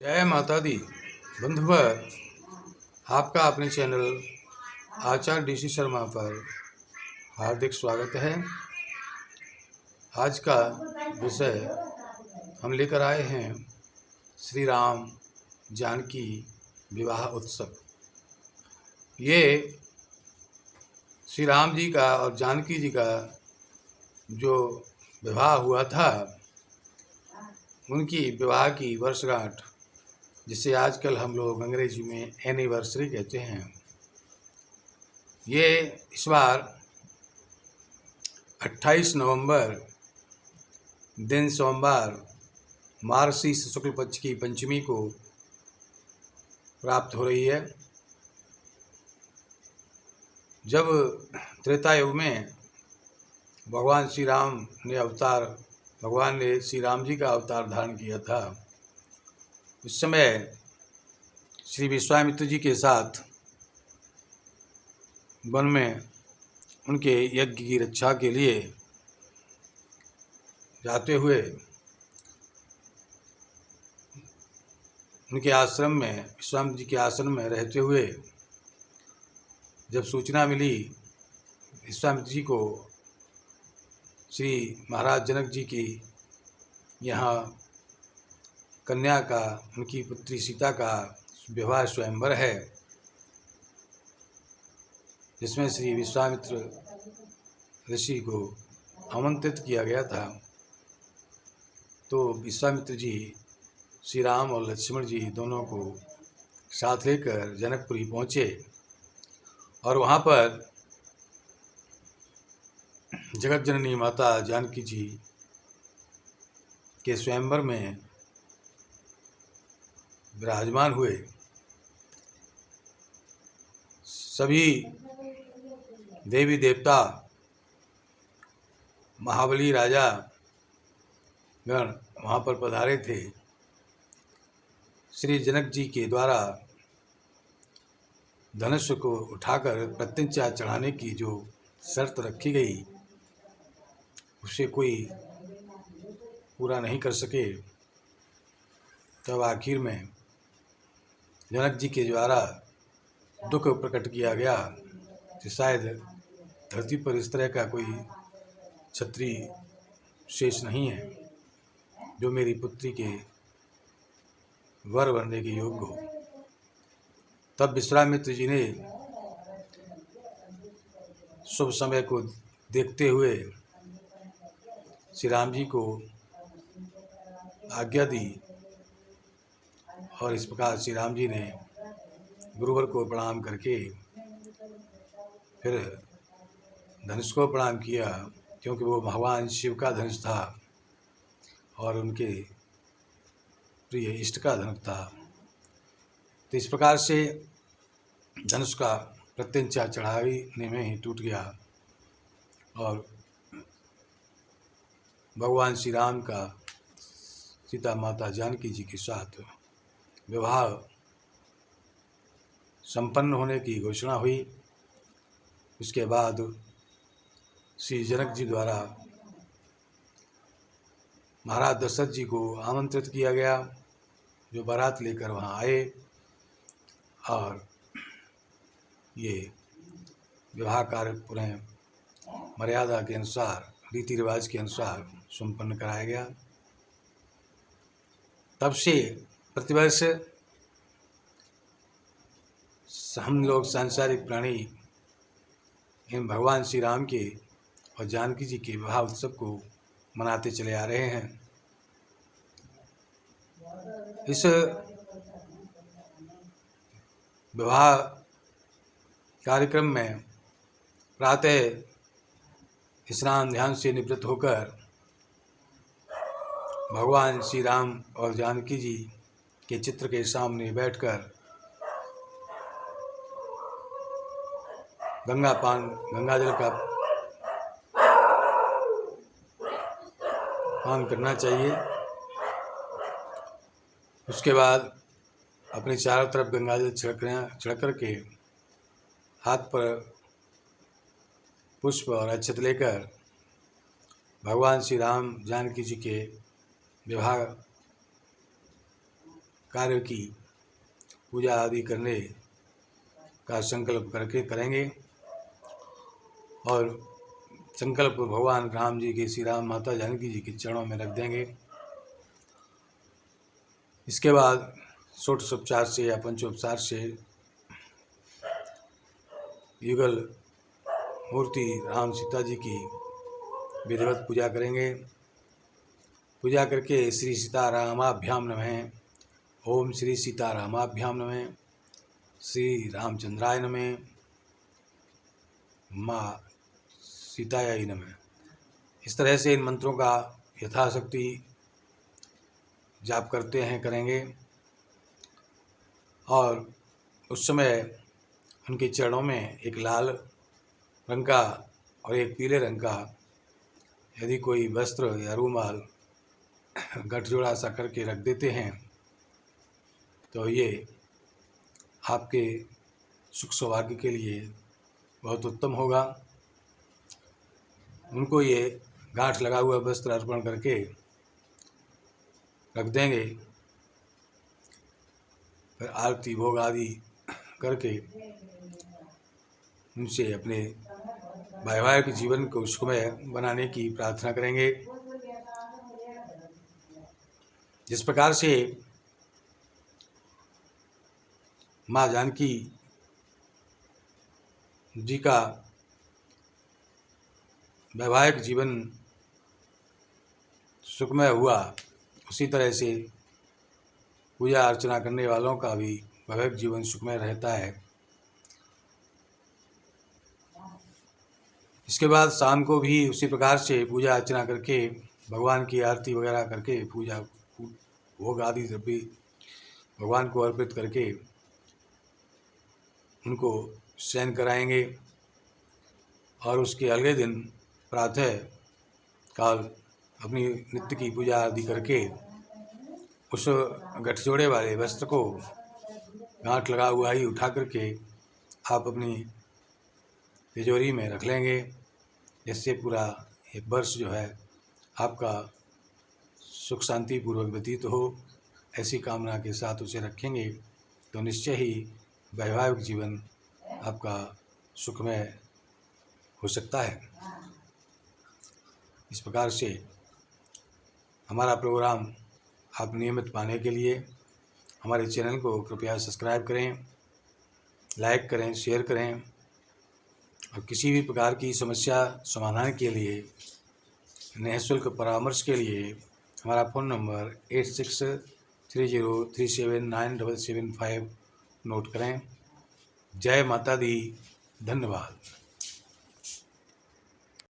जय माता दी बंधुवर, आपका अपने चैनल आचार्य डीसी शर्मा पर हार्दिक स्वागत है। आज का विषय हम लेकर आए हैं श्री राम जानकी विवाह उत्सव। ये श्री राम जी का और जानकी जी का जो विवाह हुआ था, उनकी विवाह की वर्षगांठ, जिसे आजकल हम लोग अंग्रेजी में एनिवर्सरी कहते हैं, ये इस बार 28 नवंबर दिन सोमवार मार्गशीर्ष शुक्ल पक्ष की पंचमी को प्राप्त हो रही है। जब त्रेता युग में भगवान श्री राम जी का अवतार धारण किया था, उस समय श्री विश्वामित्र जी के साथ वन में उनके यज्ञ की रक्षा के लिए जाते हुए उनके आश्रम में, विश्वामित्र जी के आश्रम में रहते हुए जब सूचना मिली विश्वामित्र जी को श्री महाराज जनक जी की यहाँ कन्या का, उनकी पुत्री सीता का विवाह स्वयंवर है, जिसमें श्री विश्वामित्र ऋषि को आमंत्रित किया गया था, तो विश्वामित्र जी श्री राम और लक्ष्मण जी दोनों को साथ लेकर जनकपुरी पहुँचे और वहाँ पर जगत जननी माता जानकी जी के स्वयंवर में विराजमान हुए। सभी देवी देवता, महाबली राजा गण वहाँ पर पधारे थे। श्री जनक जी के द्वारा धनुष को उठाकर प्रत्यंचा चढ़ाने की जो शर्त रखी गई, उसे कोई पूरा नहीं कर सके। तब आखिर में जनक जी के द्वारा दुख प्रकट किया गया कि शायद धरती पर इस तरह का कोई क्षत्रिय शेष नहीं है जो मेरी पुत्री के वर बनने के योग्य हो। तब विश्वामित्र जी ने शुभ समय को देखते हुए श्री राम जी को आज्ञा दी और इस प्रकार श्री राम जी ने गुरुवर को प्रणाम करके फिर धनुष को प्रणाम किया, क्योंकि वो भगवान शिव का धनुष था और उनके प्रिय इष्ट का धनुष था। तो इस प्रकार से धनुष का प्रत्यंचा चढ़ाने में ही टूट गया और भगवान श्री राम का सीता माता जानकी जी के साथ विवाह संपन्न होने की घोषणा हुई। उसके बाद श्री जनक जी द्वारा महाराज दशरथ जी को आमंत्रित किया गया, जो बारात लेकर वहाँ आए और ये विवाह कार्य पुनः मर्यादा के अनुसार, रीति रिवाज के अनुसार संपन्न कराया गया। तब से प्रतिवर्ष हम लोग सांसारिक प्राणी इन भगवान श्री राम के और जानकी जी के विवाह उत्सव को मनाते चले आ रहे हैं। इस विवाह कार्यक्रम में प्रातः स्नान ध्यान से निवृत्त होकर भगवान श्री राम और जानकी जी के चित्र के सामने बैठकर गंगा जल का पान करना चाहिए। उसके बाद अपने चारों तरफ गंगा जल छिड़क करके हाथ पर पुष्प और अक्षत लेकर भगवान श्री राम जानकी जी के विवाह कार्य की पूजा आदि करने का संकल्प करके करेंगे और संकल्प भगवान राम जी के, श्री राम माता जानकी जी के चरणों में रख देंगे। इसके बाद षोडशोपचार से या पंचोपचार से युगल मूर्ति राम सीता जी की विधिवत पूजा करेंगे। पूजा करके श्री सीतारामाभ्याम नमः, ओम श्री सीतारामाभ्याम नमः, श्री रामचंद्राय नमः, माँ सीतायाई नमः। इस तरह से इन मंत्रों का यथाशक्ति जाप करते हैं, करेंगे। और उस समय उनके चरणों में एक लाल रंग का और एक पीले रंग का यदि कोई वस्त्र या रूमाल गठजोड़ा सा करके रख देते हैं तो ये आपके सुख सौभाग्य के लिए बहुत उत्तम होगा। उनको ये गांठ लगा हुआ वस्त्र अर्पण करके रख देंगे। फिर आरती भोग आदि करके उनसे अपने वैवाहिक जीवन को सुखमय बनाने की प्रार्थना करेंगे। जिस प्रकार से माँ जानकी जी का वैवाहिक जीवन सुखमय हुआ, उसी तरह से पूजा अर्चना करने वालों का भी वैवाहिक जीवन सुखमय रहता है। इसके बाद शाम को भी उसी प्रकार से पूजा अर्चना करके भगवान की आरती वगैरह करके पूजा भोग आदि द्रव्य भगवान को अर्पित करके उनको शयन कराएंगे। और उसके अगले दिन प्रातः काल अपनी नित्य की पूजा आदि करके उस गठजोड़े वाले वस्त्र को गांठ लगा हुआ ही उठा करके आप अपनी तिजोरी में रख लेंगे। जिससे पूरा एक वर्ष जो है आपका सुख शांति पूर्वक व्यतीत हो, ऐसी कामना के साथ उसे रखेंगे तो निश्चय ही वैवाहिक जीवन आपका सुखमय हो सकता है। इस प्रकार से हमारा प्रोग्राम आप नियमित पाने के लिए हमारे चैनल को कृपया सब्सक्राइब करें, लाइक करें, शेयर करें। और किसी भी प्रकार की समस्या समाधान के लिए निःशुल्क परामर्श के लिए हमारा फ़ोन नंबर 8630379775 नोट करें। जय माता दी। धन्यवाद।